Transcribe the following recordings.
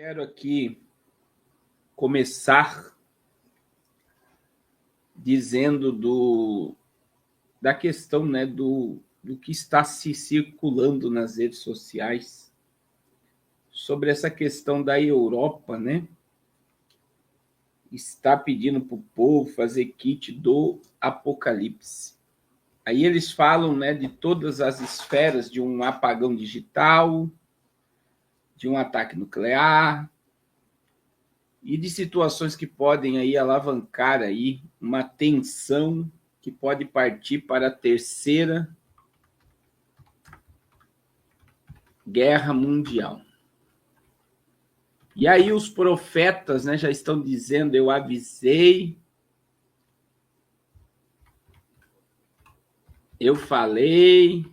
Quero aqui começar dizendo da questão, né, do que está se circulando nas redes sociais sobre essa questão da Europa, né? Está pedindo para o povo fazer kit do apocalipse. Aí eles falam, né, de todas as esferas de um apagão digital, de um ataque nuclear e de situações que podem aí alavancar aí uma tensão que pode partir para a terceira guerra mundial. E aí os profetas, né, já estão dizendo: eu avisei, eu falei,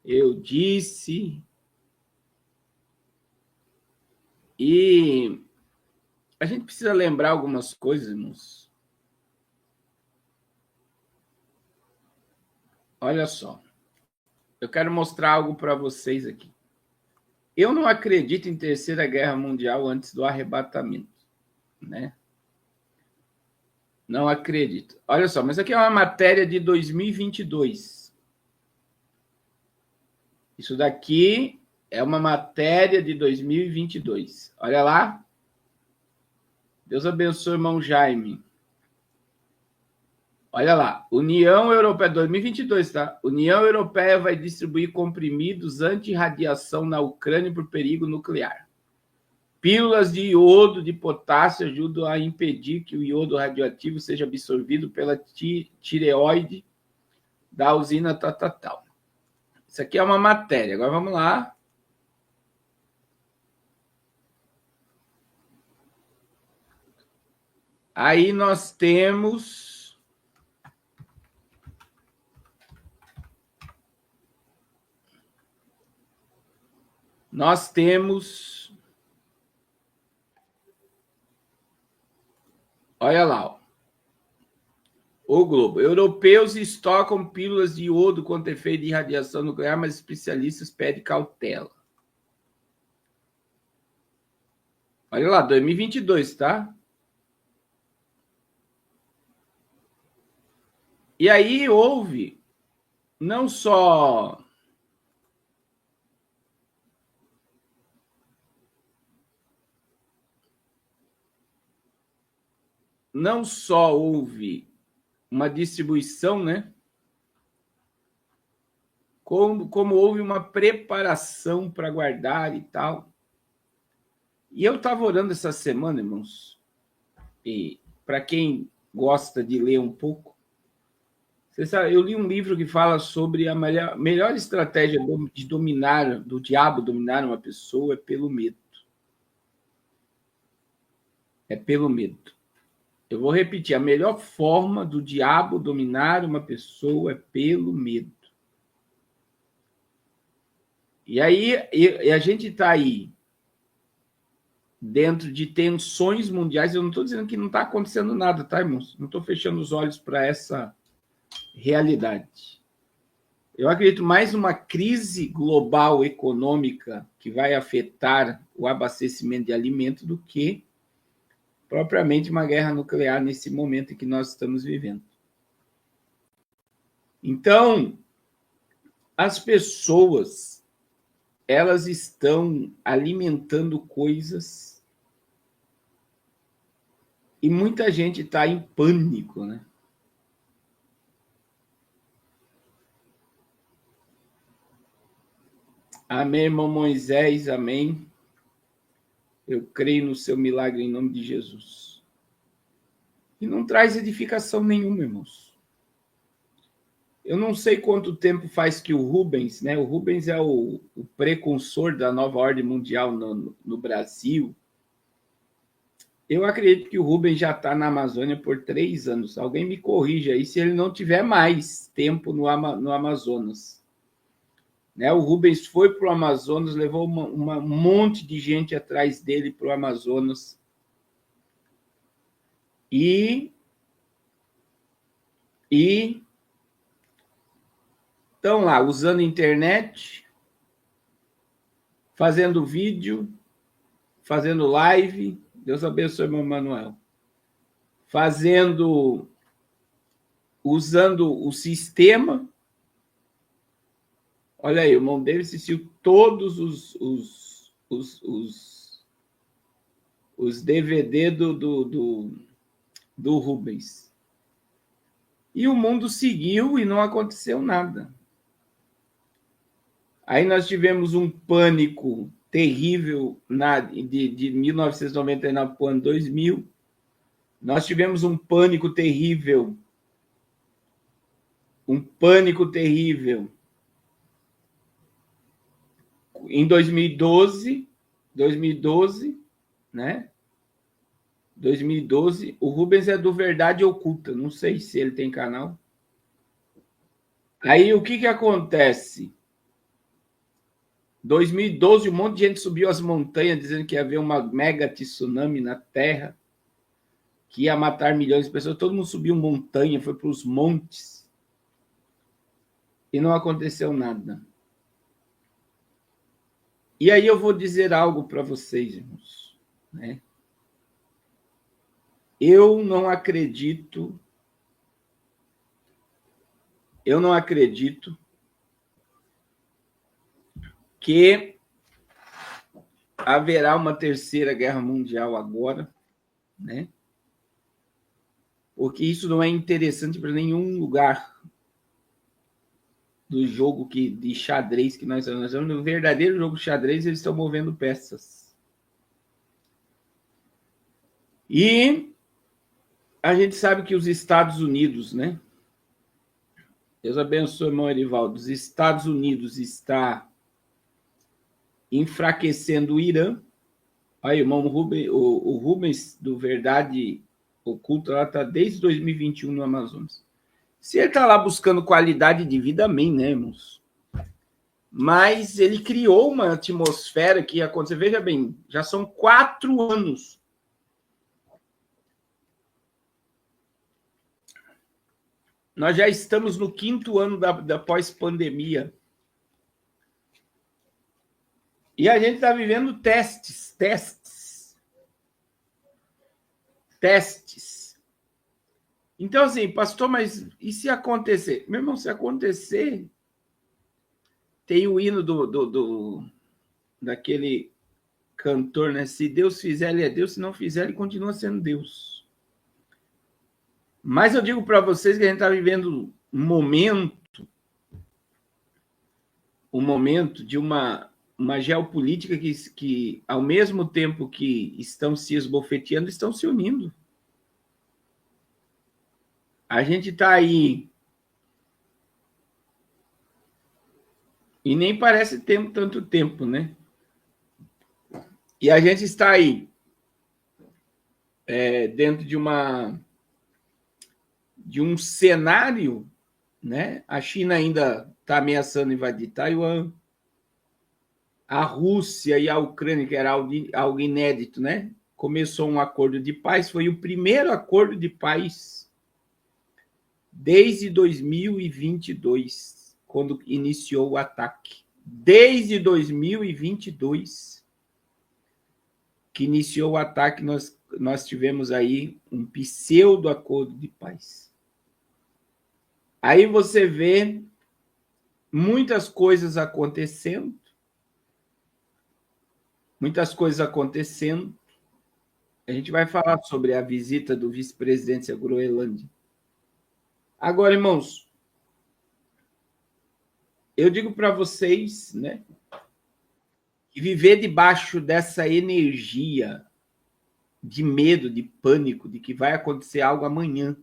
eu disse. E a gente precisa lembrar algumas coisas, irmãos. Olha só, eu quero mostrar algo para vocês aqui. Eu não acredito em terceira guerra mundial antes do arrebatamento, né? Não acredito. Olha só, mas aqui é uma matéria de 2022. Isso daqui é uma matéria de 2022. Olha lá. Deus abençoe, irmão Jaime. Olha lá. União Europeia, 2022, tá? União Europeia vai distribuir comprimidos anti-radiação na Ucrânia por perigo nuclear. Pílulas de iodo de potássio ajudam a impedir que o iodo radioativo seja absorvido pela tireoide da usina tal. Isso aqui é uma matéria. Agora vamos lá. Aí nós temos olha lá, ó. O Globo. Europeus estocam pílulas de iodo contra efeito de radiação nuclear, mas especialistas pedem cautela. Olha lá, 2022, tá? E aí houve não só houve uma distribuição, né? Como houve uma preparação para guardar e tal. E eu estava orando essa semana, irmãos, e para quem gosta de ler um pouco, você sabe, eu li um livro que fala sobre a melhor estratégia de dominar, do diabo dominar uma pessoa é pelo medo. É pelo medo. Eu vou repetir, a melhor forma do diabo dominar uma pessoa é pelo medo. E aí, a gente está aí dentro de tensões mundiais. Eu não estou dizendo que não está acontecendo nada, tá, irmãos? Não estou fechando os olhos para essa realidade. Eu acredito mais numa crise global econômica que vai afetar o abastecimento de alimento do que propriamente uma guerra nuclear nesse momento em que nós estamos vivendo. Então, as pessoas, elas estão alimentando coisas e muita gente está em pânico, né? Amém, irmão Moisés, amém. Eu creio no seu milagre em nome de Jesus. E não traz edificação nenhuma, irmãos. Eu não sei quanto tempo faz que o Rubens, né? O Rubens é o precursor da nova ordem mundial no Brasil. Eu acredito que o Rubens já está na Amazônia por 3 anos. Alguém me corrija aí se ele não tiver mais tempo no Amazonas. Né? O Rubens foi para o Amazonas, levou um monte de gente atrás dele para o Amazonas. E estão lá usando a internet fazendo vídeo, fazendo live. Deus abençoe, meu Manuel. Usando o sistema. Olha aí, o irmão dele assistiu todos os DVD do Rubens. E o mundo seguiu e não aconteceu nada. Aí nós tivemos um pânico terrível de 1999 para o ano 2000. Nós tivemos um pânico terrível em 2012, né? 2012, o Rubens é do Verdade Oculta, não sei se ele tem canal. Aí o que acontece? 2012, um monte de gente subiu as montanhas dizendo que ia haver uma mega tsunami na Terra, que ia matar milhões de pessoas. Todo mundo subiu montanha, foi para os montes. E não aconteceu nada. E aí eu vou dizer algo para vocês, irmãos. Né? Eu não acredito que haverá uma terceira guerra mundial agora, né? Porque isso não é interessante para nenhum lugar do jogo de xadrez que nós estamos. No verdadeiro jogo de xadrez, eles estão movendo peças. E a gente sabe que os Estados Unidos, né? Deus abençoe, irmão Erivaldo. Os Estados Unidos está enfraquecendo o Irã. Aí, irmão Rubens, o Rubens do Verdade Oculta lá está desde 2021 no Amazonas. Se ele está lá buscando qualidade de vida, amém, né, irmãos? Mas ele criou uma atmosfera que ia acontecer. Veja bem, já são 4 anos. Nós já estamos no 5º ano da pós-pandemia. E a gente está vivendo testes. Então, assim, pastor, mas e se acontecer? Meu irmão, se acontecer, tem o hino daquele cantor, né? Se Deus fizer, ele é Deus. Se não fizer, ele continua sendo Deus. Mas eu digo para vocês que a gente está vivendo um momento de uma geopolítica que, ao mesmo tempo que estão se esbofeteando, estão se unindo. A gente está aí e nem parece ter tanto tempo, né? E a gente está aí dentro de um cenário, né? A China ainda está ameaçando invadir Taiwan. A Rússia e a Ucrânia, que era algo inédito, né? Começou um acordo de paz, foi o primeiro acordo de paz desde 2022, quando iniciou o ataque. Desde 2022, que iniciou o ataque, nós tivemos aí um pseudo-acordo de paz. Aí você vê muitas coisas acontecendo. A gente vai falar sobre a visita do vice-presidente à Groenlândia. Agora, irmãos, eu digo para vocês, né, que viver debaixo dessa energia de medo, de pânico, de que vai acontecer algo amanhã,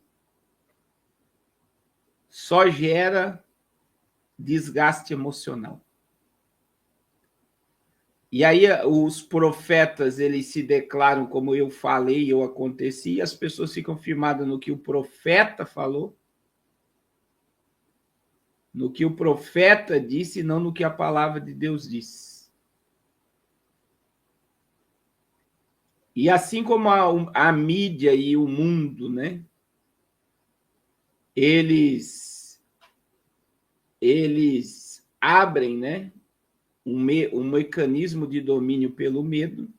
só gera desgaste emocional. E aí os profetas, eles se declaram como eu falei, eu aconteci, e as pessoas ficam firmadas no que o profeta falou, no que o profeta disse, e não no que a palavra de Deus diz. E assim como a mídia e o mundo, né, eles abrem, né, um mecanismo de domínio pelo medo.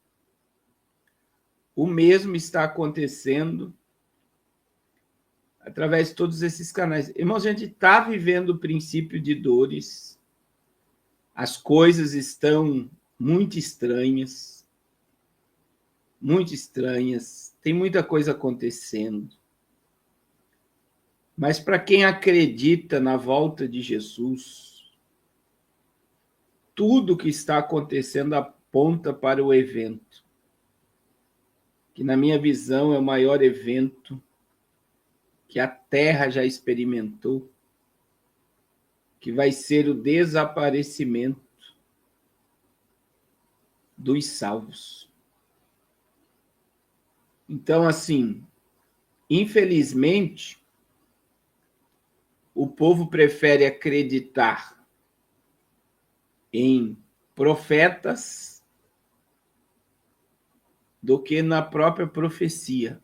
O mesmo está acontecendo através de todos esses canais. Irmãos, a gente está vivendo o princípio de dores, as coisas estão muito estranhas, tem muita coisa acontecendo. Mas para quem acredita na volta de Jesus, tudo que está acontecendo aponta para o evento, que na minha visão é o maior evento que a Terra já experimentou, que vai ser o desaparecimento dos salvos. Então, assim, infelizmente, o povo prefere acreditar em profetas do que na própria profecia.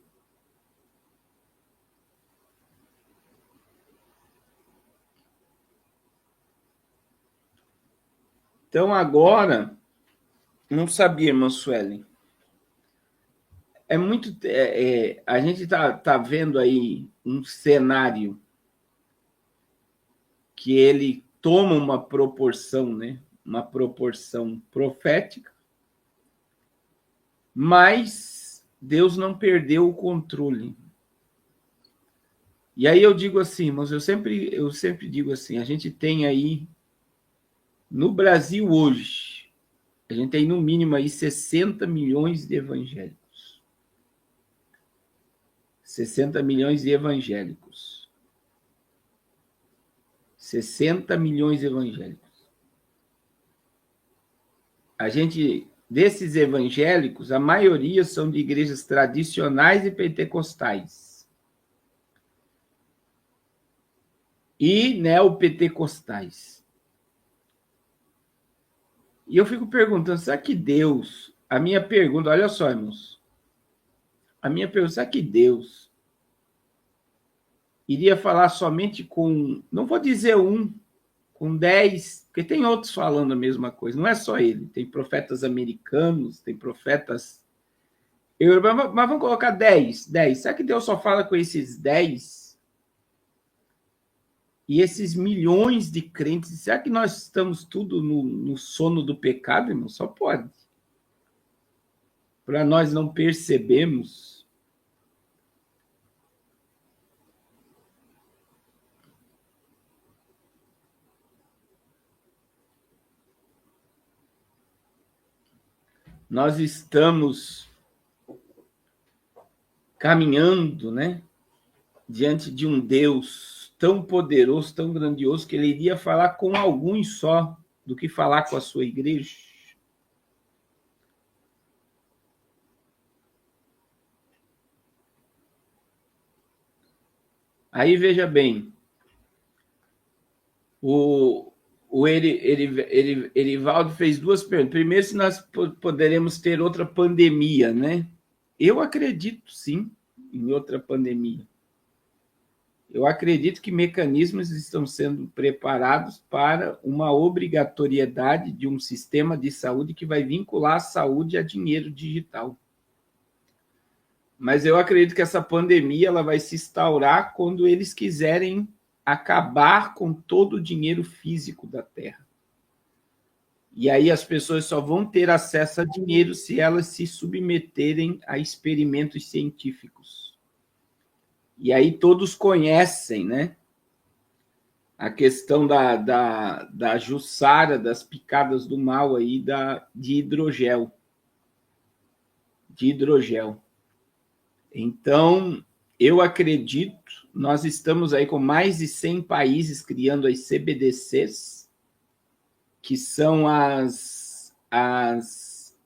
Então, agora, não sabia, irmã Suelen. A gente está vendo aí um cenário que ele toma uma proporção, né? Uma proporção profética, mas Deus não perdeu o controle. E aí eu digo assim, mas eu sempre digo assim, a gente tem aí no Brasil hoje, a gente tem no mínimo aí 60 milhões de evangélicos. 60 milhões de evangélicos. 60 milhões de evangélicos. Desses evangélicos, a maioria são de igrejas tradicionais e pentecostais. E neopentecostais. E eu fico perguntando, será que Deus... A minha pergunta, olha só, irmãos. A minha pergunta, será que Deus iria falar somente com... Não vou dizer com 10, porque tem outros falando a mesma coisa. Não é só ele. Tem profetas americanos, tem profetas... Mas vamos colocar 10. Será que Deus só fala com esses 10? E esses milhões de crentes, será que nós estamos tudo no sono do pecado, irmão? Só pode. Para nós não percebermos. Nós estamos caminhando, né, diante de um Deus tão poderoso, tão grandioso, que ele iria falar com alguns só do que falar com a sua igreja. Aí, veja bem, o Erivaldo fez duas perguntas. Primeiro, se nós poderemos ter outra pandemia, né? Eu acredito, sim, em outra pandemia. Eu acredito que mecanismos estão sendo preparados para uma obrigatoriedade de um sistema de saúde que vai vincular a saúde a dinheiro digital. Mas eu acredito que essa pandemia ela vai se instaurar quando eles quiserem acabar com todo o dinheiro físico da Terra. E aí as pessoas só vão ter acesso a dinheiro se elas se submeterem a experimentos científicos. E aí todos conhecem, né? A questão da Jussara, das picadas do mal aí de hidrogel. Então, eu acredito, nós estamos aí com mais de 100 países criando as CBDCs, que são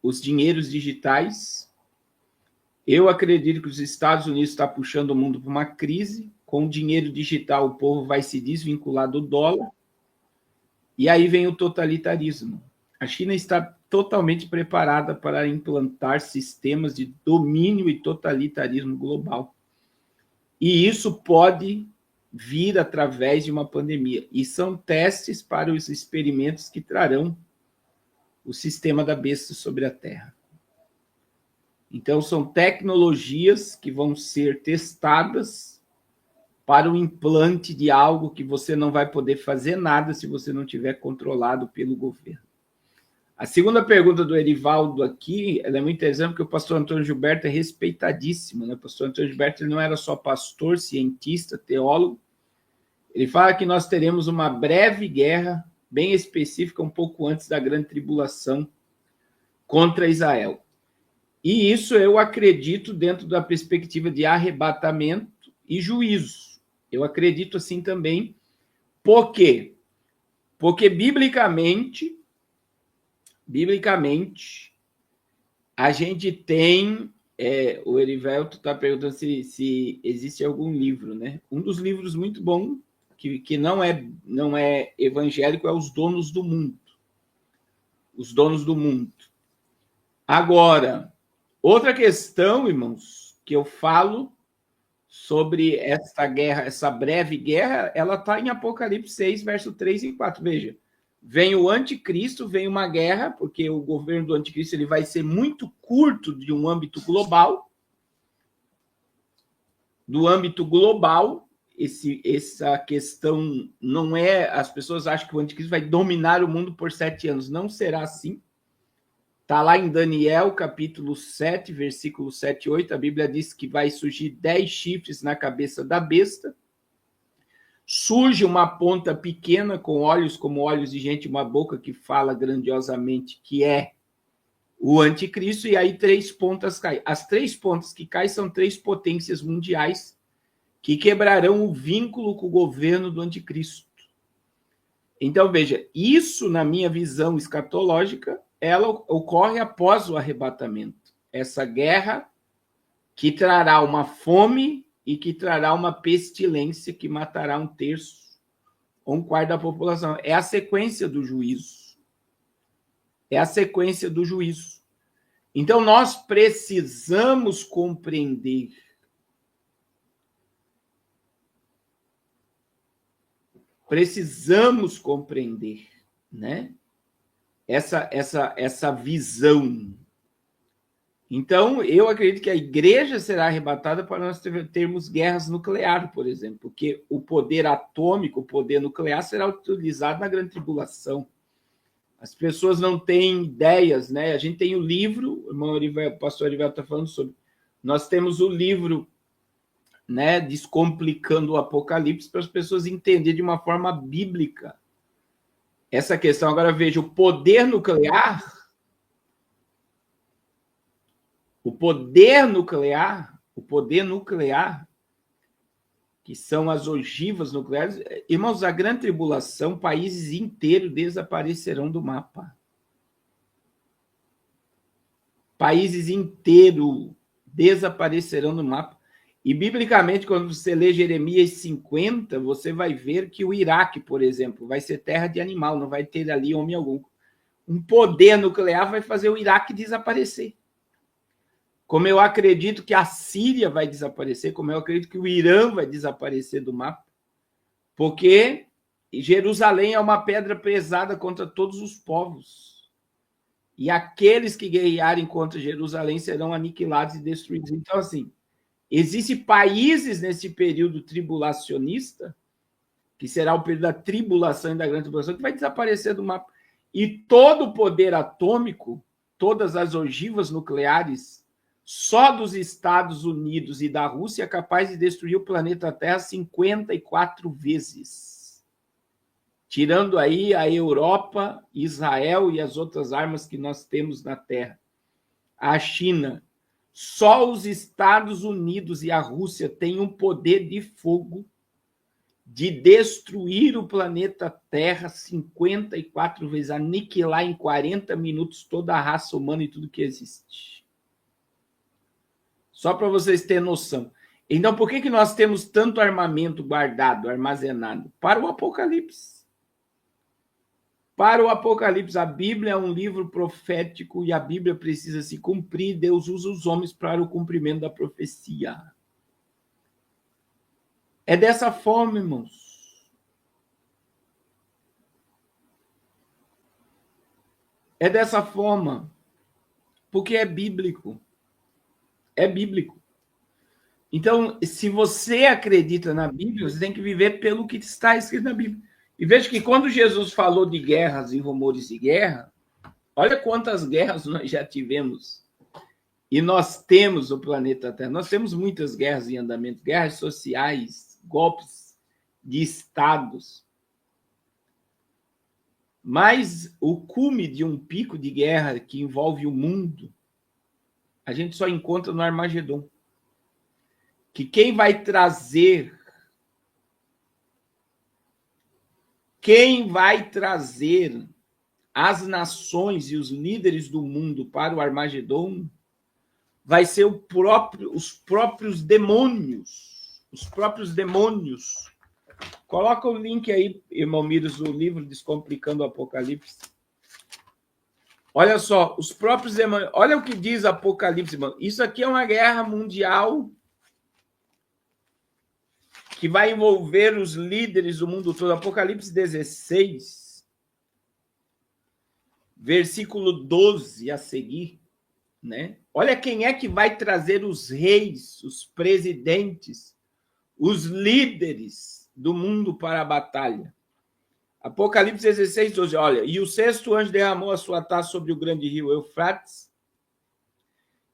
os dinheiros digitais. Eu acredito que os Estados Unidos estão puxando o mundo para uma crise. Com o dinheiro digital, o povo vai se desvincular do dólar. E aí vem o totalitarismo. A China está totalmente preparada para implantar sistemas de domínio e totalitarismo global. E isso pode vir através de uma pandemia. E são testes para os experimentos que trarão o sistema da besta sobre a terra. Então, são tecnologias que vão ser testadas para o implante de algo que você não vai poder fazer nada se você não tiver controlado pelo governo. A segunda pergunta do Erivaldo aqui, ela é muito interessante, porque o pastor Antônio Gilberto é respeitadíssimo, né? O pastor Antônio Gilberto ele não era só pastor, cientista, teólogo. Ele fala que nós teremos uma breve guerra, bem específica, um pouco antes da grande tribulação, contra Israel. E isso eu acredito dentro da perspectiva de arrebatamento e juízo. Eu acredito assim também. Por quê? Porque biblicamente, a gente tem... o Erivelto está perguntando se existe algum livro, né? Um dos livros muito bom, que não é evangélico, é Os Donos do Mundo. Os Donos do Mundo. Agora, outra questão, irmãos, que eu falo sobre essa guerra, essa breve guerra, ela está em Apocalipse 6, verso 3 e 4. Veja, vem o anticristo, vem uma guerra, porque o governo do anticristo ele vai ser muito curto de um âmbito global. Do âmbito global, essa questão não é... As pessoas acham que o anticristo vai dominar o mundo por 7 anos. Não será assim. Está lá em Daniel, capítulo 7, versículo 7 e 8. A Bíblia diz que vai surgir 10 chifres na cabeça da besta. Surge uma ponta pequena com olhos como olhos de gente, uma boca que fala grandiosamente, que é o anticristo, e aí 3 pontas caem. As 3 pontas que caem são 3 potências mundiais que quebrarão o vínculo com o governo do anticristo. Então, veja, isso, na minha visão escatológica, ela ocorre após o arrebatamento. Essa guerra que trará uma fome e que trará uma pestilência que matará 1/3 ou 1/4 da população. É a sequência do juízo. É a sequência do juízo. Então, nós precisamos compreender né? Essa visão. Então, eu acredito que a igreja será arrebatada para nós termos guerras nucleares, por exemplo, porque o poder atômico, o poder nuclear, será utilizado na grande tribulação. As pessoas não têm ideias, né? A gente tem o livro, o pastor Arivel está falando sobre. Nós temos o livro, né, Descomplicando o Apocalipse, para as pessoas entenderem de uma forma bíblica essa questão. Agora, veja, o poder nuclear, que são as ogivas nucleares, irmãos, a grande tribulação, países inteiros desaparecerão do mapa. Países inteiros desaparecerão do mapa. E, biblicamente, quando você lê Jeremias 50, você vai ver que o Iraque, por exemplo, vai ser terra de animal, não vai ter ali homem algum. Um poder nuclear vai fazer o Iraque desaparecer. Como eu acredito que a Síria vai desaparecer, como eu acredito que o Irã vai desaparecer do mapa, porque Jerusalém é uma pedra pesada contra todos os povos. E aqueles que guerrearem contra Jerusalém serão aniquilados e destruídos. Então, assim, existem países nesse período tribulacionista, que será o período da tribulação e da grande tribulação, que vai desaparecer do mapa. E todo o poder atômico, todas as ogivas nucleares, só dos Estados Unidos e da Rússia é capaz de destruir o planeta Terra 54 vezes. Tirando aí a Europa, Israel e as outras armas que nós temos na Terra. A China. Só os Estados Unidos e a Rússia têm um poder de fogo de destruir o planeta Terra 54 vezes, aniquilar em 40 minutos toda a raça humana e tudo que existe. Só para vocês terem noção. Então, por que nós temos tanto armamento guardado, armazenado? Para o Apocalipse. Para o Apocalipse, a Bíblia é um livro profético e a Bíblia precisa se cumprir. Deus usa os homens para o cumprimento da profecia. É dessa forma, irmãos. É dessa forma, porque é bíblico. É bíblico. Então, se você acredita na Bíblia, você tem que viver pelo que está escrito na Bíblia. E veja que quando Jesus falou de guerras e rumores de guerra, olha quantas guerras nós já tivemos. E nós temos o planeta Terra. Nós temos muitas guerras em andamento, guerras sociais, golpes de estados. Mas o cume de um pico de guerra que envolve o mundo, a gente só encontra no Armagedon. Que quem vai trazer as nações e os líderes do mundo para o Armagedon vai ser os próprios demônios. Os próprios demônios. Coloca o link aí, irmão Miros, do livro Descomplicando o Apocalipse. Olha só, os próprios demônios. Olha o que diz Apocalipse, irmão. Isso aqui é uma guerra mundial que vai envolver os líderes do mundo todo. Apocalipse 16, versículo 12 a seguir, né? Olha quem é que vai trazer os reis, os presidentes, os líderes do mundo para a batalha. Apocalipse 16, 12. Olha, e o sexto anjo derramou a sua taça sobre o grande rio Eufrates,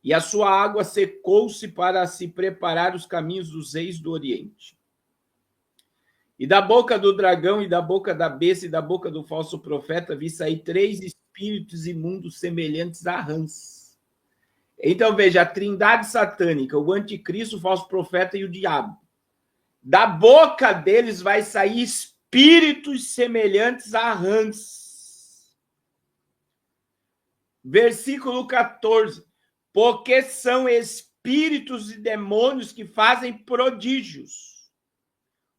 e a sua água secou-se para se preparar os caminhos dos reis do Oriente. E da boca do dragão, e da boca da besta, e da boca do falso profeta, vi sair 3 espíritos imundos semelhantes a rãs. Então, veja, a trindade satânica, o anticristo, o falso profeta e o diabo. Da boca deles vai sair espíritos semelhantes a rãs. Versículo 14. Porque são espíritos e demônios que fazem prodígios,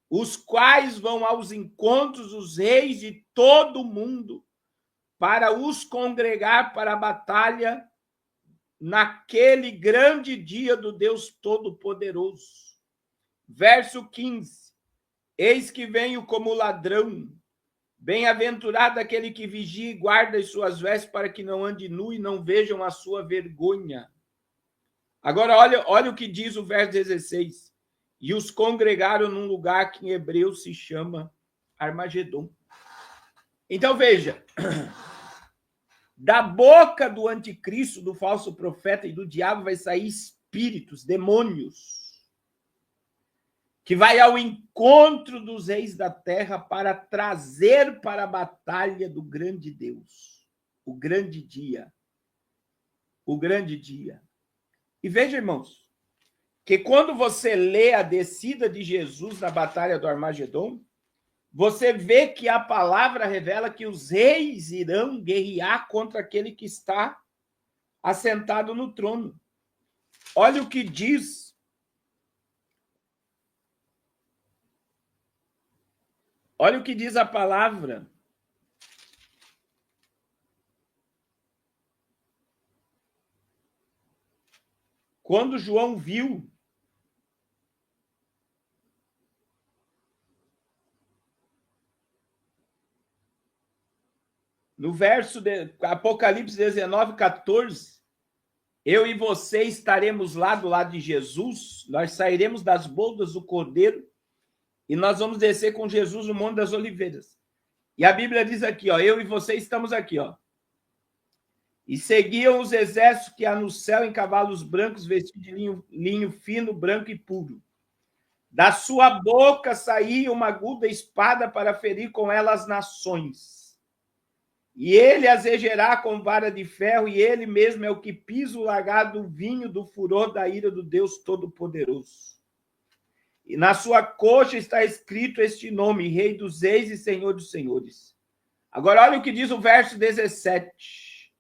os quais vão aos encontros dos reis de todo o mundo para os congregar para a batalha naquele grande dia do Deus Todo-Poderoso. Verso 15. Eis que venho como ladrão. Bem-aventurado aquele que vigia e guarda as suas vestes para que não ande nu e não vejam a sua vergonha. Agora, olha o que diz o verso 16. E os congregaram num lugar que em hebreu se chama Armagedon. Então, veja, da boca do anticristo, do falso profeta e do diabo vai sair espíritos, demônios, que vai ao encontro dos reis da terra para trazer para a batalha do grande Deus, o grande dia. O grande dia. E veja, irmãos, que quando você lê a descida de Jesus na batalha do Armagedon, você vê que a palavra revela que os reis irão guerrear contra aquele que está assentado no trono. Olha o que diz. Olha o que diz a palavra. Quando João viu no verso de Apocalipse 19, 14, eu e você estaremos lá do lado de Jesus, nós sairemos das boldas do Cordeiro e nós vamos descer com Jesus no Monte das Oliveiras. E a Bíblia diz aqui, ó, eu e você estamos aqui, ó. E seguiam os exércitos que há no céu em cavalos brancos, vestidos de linho fino, branco e puro. Da sua boca saía uma aguda espada para ferir com ela as nações. E ele as regerá com vara de ferro, e ele mesmo é o que pisa o lagar do vinho do furor da ira do Deus Todo-Poderoso. E na sua coxa está escrito este nome, Rei dos Reis e Senhor dos Senhores. Agora olha o que diz o verso 17.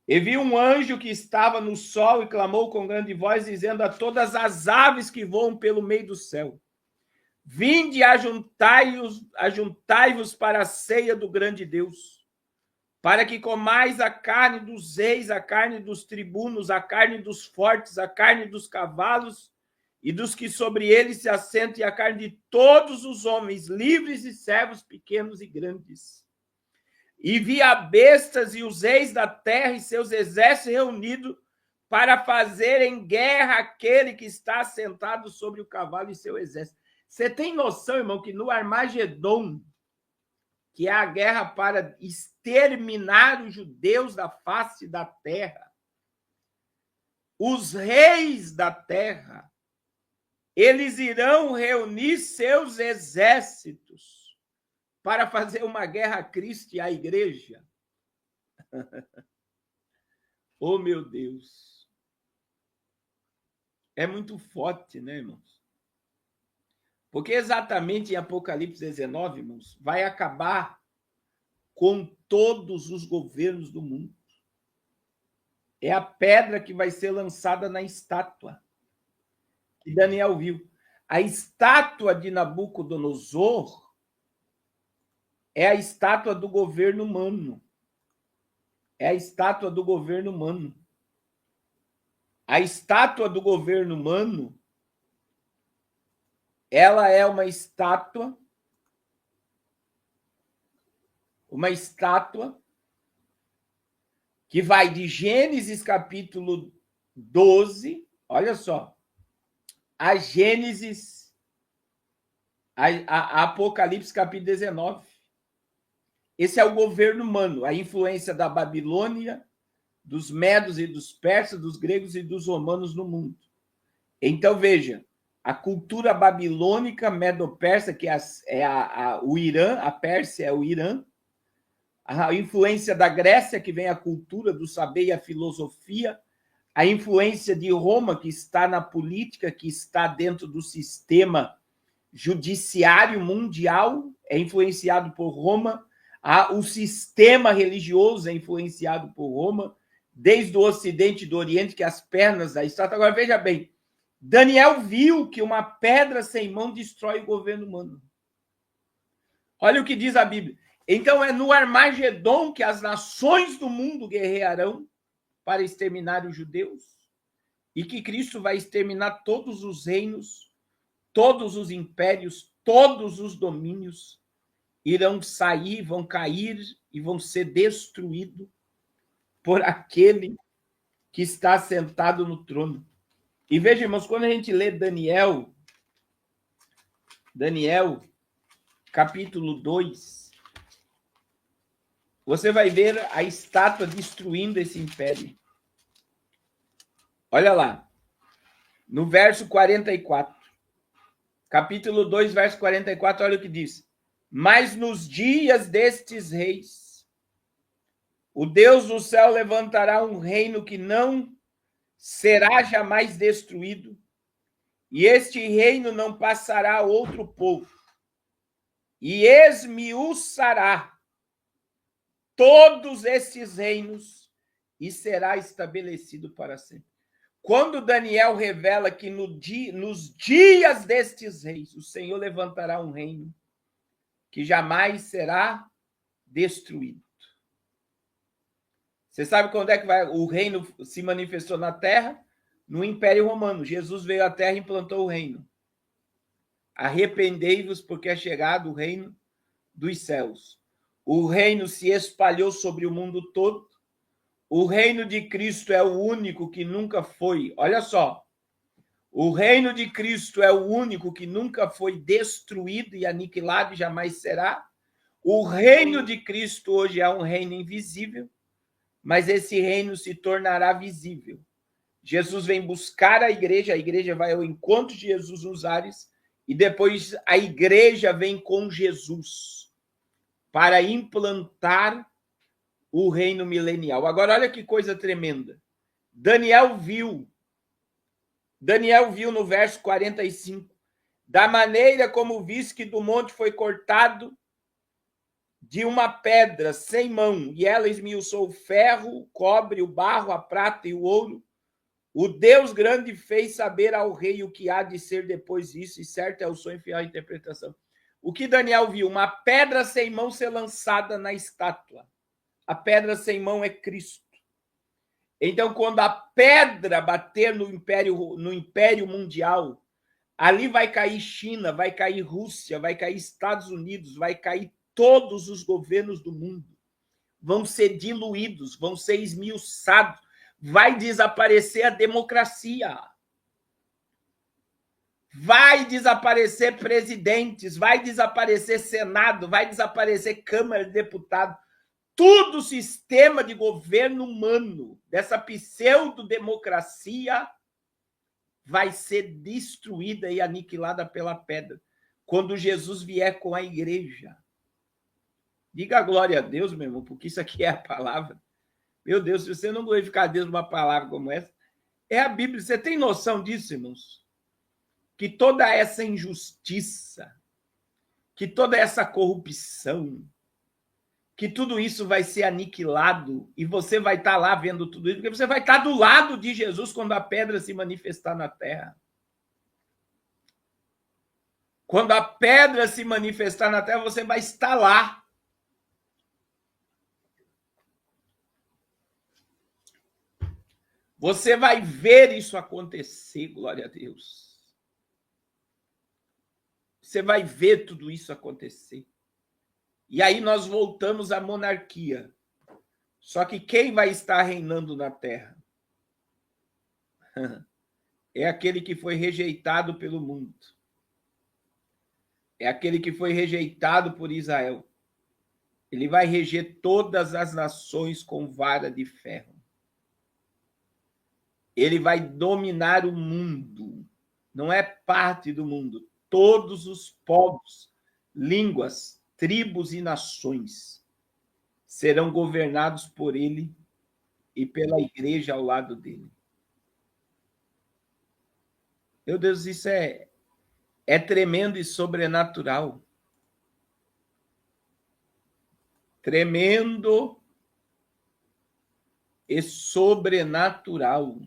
E vi um anjo que estava no sol e clamou com grande voz, dizendo a todas as aves que voam pelo meio do céu: vinde, ajuntai-vos para a ceia do grande Deus, para que comais a carne dos reis, a carne dos tribunos, a carne dos fortes, a carne dos cavalos e dos que sobre eles se assentam, e a carne de todos os homens, livres e servos, pequenos e grandes. E vi as bestas e os reis da terra e seus exércitos reunidos para fazerem guerra àquele que está sentado sobre o cavalo e seu exército. Você tem noção, irmão, que no Armagedon, que é a guerra para exterminar os judeus da face da terra, os reis da terra, eles irão reunir seus exércitos para fazer uma guerra a Cristo e à igreja. Oh, meu Deus! É muito forte, né, irmãos? Porque exatamente em Apocalipse 19, irmãos, vai acabar com todos os governos do mundo. É a pedra que vai ser lançada na estátua que Daniel viu. A estátua de Nabucodonosor é a estátua do governo humano. É a estátua do governo humano. A estátua do governo humano, ela é uma estátua que vai de Gênesis capítulo 12, olha só, a Gênesis, a Apocalipse capítulo 19. Esse é o governo humano, a influência da Babilônia, dos medos e dos persas, dos gregos e dos romanos no mundo. Então, veja, a cultura babilônica, medo-persa, que o Irã, a Pérsia é o Irã, a influência da Grécia, que vem a cultura do saber e a filosofia, a influência de Roma, que está na política, que está dentro do sistema judiciário mundial, é influenciado por Roma, o sistema religioso é influenciado por Roma, desde o Ocidente e do Oriente, que as pernas da estátua. Agora, veja bem, Daniel viu que uma pedra sem mão destrói o governo humano. Olha o que diz a Bíblia. Então, é no Armagedon que as nações do mundo guerrearão para exterminar os judeus e que Cristo vai exterminar todos os reinos, todos os impérios, todos os domínios irão sair, vão cair e vão ser destruídos por aquele que está sentado no trono. E veja, irmãos, quando a gente lê Daniel, capítulo 2, você vai ver a estátua destruindo esse império. Olha lá, no verso 44. Capítulo 2, verso 44, olha o que diz. Mas nos dias destes reis, o Deus do céu levantará um reino que não será jamais destruído, e este reino não passará a outro povo, e esmiuçará todos estes reinos e será estabelecido para sempre. Quando Daniel revela que nos dias destes reis, o Senhor levantará um reino que jamais será destruído. Você sabe quando é que o reino se manifestou na terra? No Império Romano. Jesus veio à terra e implantou o reino. Arrependei-vos, porque é chegado o reino dos céus. O reino se espalhou sobre o mundo todo. O reino de Cristo é o único que nunca foi. Olha só. O reino de Cristo é o único que nunca foi destruído e aniquilado e jamais será. O reino de Cristo hoje é um reino invisível, mas esse reino se tornará visível. Jesus vem buscar a igreja vai ao encontro de Jesus nos ares, e depois a igreja vem com Jesus para implantar o reino milenial. Agora, olha que coisa tremenda. Daniel viu no verso 45, da maneira como viste que do monte foi cortado de uma pedra sem mão, e ela esmiuçou o ferro, o cobre, o barro, a prata e o ouro. O Deus grande fez saber ao rei o que há de ser depois disso, e certo é o sonho fiel à interpretação. O que Daniel viu? Uma pedra sem mão ser lançada na estátua. A pedra sem mão é Cristo. Então, quando a pedra bater no império mundial, ali vai cair China, vai cair Rússia, vai cair Estados Unidos, vai cair todos os governos do mundo. vão ser diluídos, vão ser esmiuçados, vai desaparecer a democracia. Vai desaparecer presidentes, vai desaparecer Senado, vai desaparecer Câmara de Deputados. Tudo o sistema de governo humano, dessa pseudo-democracia, vai ser destruída e aniquilada pela pedra, quando Jesus vier com a igreja. Diga glória a Deus, meu irmão, porque isso aqui é a palavra. Meu Deus, se você não glorificar a Deus numa palavra como essa, é a Bíblia. Você tem noção disso, irmãos? Que toda essa injustiça, que toda essa corrupção, que tudo isso vai ser aniquilado e você vai estar lá vendo tudo isso, porque você vai estar do lado de Jesus quando a pedra se manifestar na terra. Quando a pedra se manifestar na terra, você vai estar lá. Você vai ver isso acontecer, glória a Deus. Você vai ver tudo isso acontecer. E aí nós voltamos à monarquia. Só que quem vai estar reinando na terra? É aquele que foi rejeitado pelo mundo. É aquele que foi rejeitado por Israel. Ele vai reger todas as nações com vara de ferro. Ele vai dominar o mundo. Não é parte do mundo. Todos os povos, línguas, tribos e nações serão governados por ele e pela igreja ao lado dele. Meu Deus, isso é tremendo e sobrenatural. Tremendo e sobrenatural.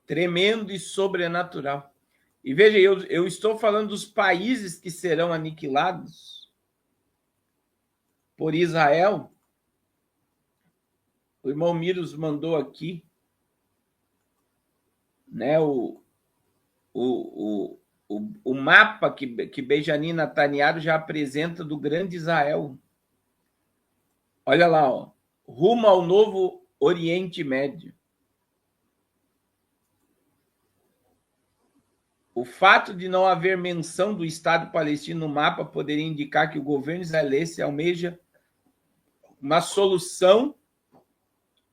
Tremendo e sobrenatural. E veja, eu estou falando dos países que serão aniquilados por Israel. O irmão Miros mandou aqui, né, o mapa que Benjamin Netanyahu já apresenta do grande Israel. Olha lá, ó, rumo ao novo Oriente Médio. O fato de não haver menção do Estado palestino no mapa poderia indicar que o governo israelense almeja uma solução,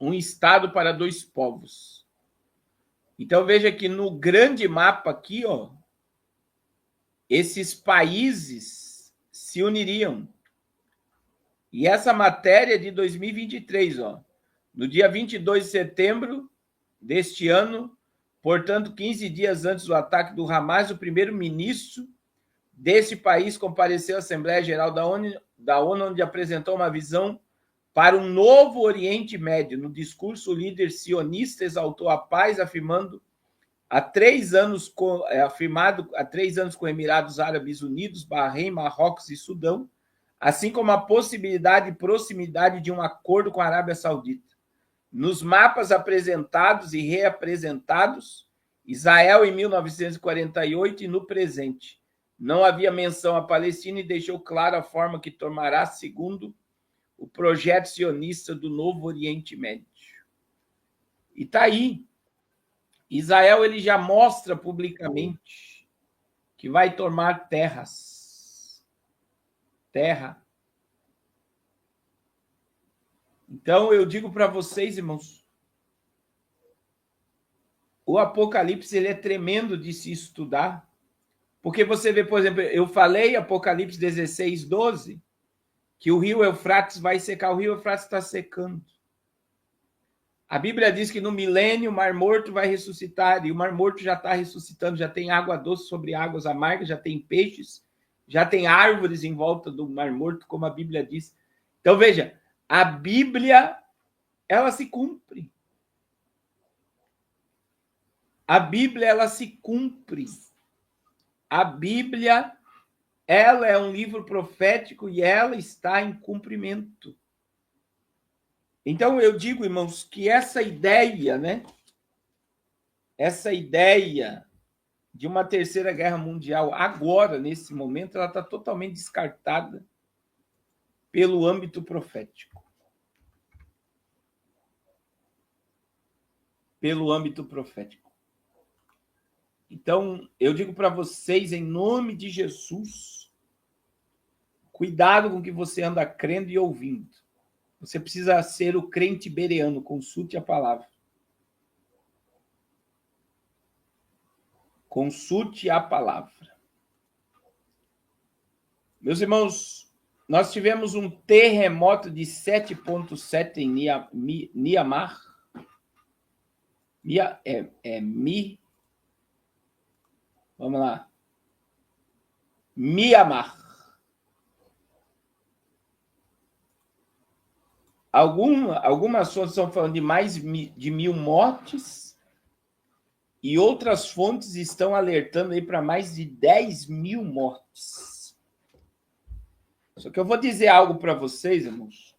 um Estado para dois povos. Então veja que no grande mapa aqui, ó, esses países se uniriam. E essa matéria é de 2023, ó. No dia 22 de setembro deste ano, portanto, 15 dias antes do ataque do Hamas, o primeiro-ministro desse país compareceu à Assembleia Geral da ONU, onde apresentou uma visão para um novo Oriente Médio. No discurso, o líder sionista exaltou a paz, afirmado há 3 anos com Emirados Árabes Unidos, Bahrein, Marrocos e Sudão, assim como a possibilidade e proximidade de um acordo com a Arábia Saudita. Nos mapas apresentados e reapresentados, Israel em 1948 e no presente. Não havia menção à Palestina e deixou clara a forma que tomará segundo o projeto sionista do novo Oriente Médio. E está aí. Israel ele já mostra publicamente que vai tomar terras. Terra. Então, eu digo para vocês, irmãos, o Apocalipse ele é tremendo de se estudar, porque você vê, por exemplo, eu falei, Apocalipse 16, 12, que o rio Eufrates vai secar. O rio Eufrates está secando. A Bíblia diz que no milênio o Mar Morto vai ressuscitar, e o Mar Morto já está ressuscitando, já tem água doce sobre águas amargas, já tem peixes, já tem árvores em volta do Mar Morto, como a Bíblia diz. Então, veja, a Bíblia, ela se cumpre. A Bíblia, ela se cumpre. A Bíblia, ela é um livro profético e ela está em cumprimento. Então, eu digo, irmãos, que essa ideia, né? Essa ideia de uma terceira guerra mundial agora, nesse momento, ela está totalmente descartada. pelo âmbito profético. Pelo âmbito profético. Então, eu digo para vocês, em nome de Jesus, cuidado com o que você anda crendo e ouvindo. Você precisa ser o crente bereano, consulte a palavra. Consulte a palavra. Meus irmãos, nós tivemos um terremoto de 7,7 em Myanmar. Vamos lá. Myanmar. Algumas fontes estão falando de mais de 1.000 mortes e outras fontes estão alertando aí para mais de 10.000 mortes. Só que eu vou dizer algo para vocês, irmãos.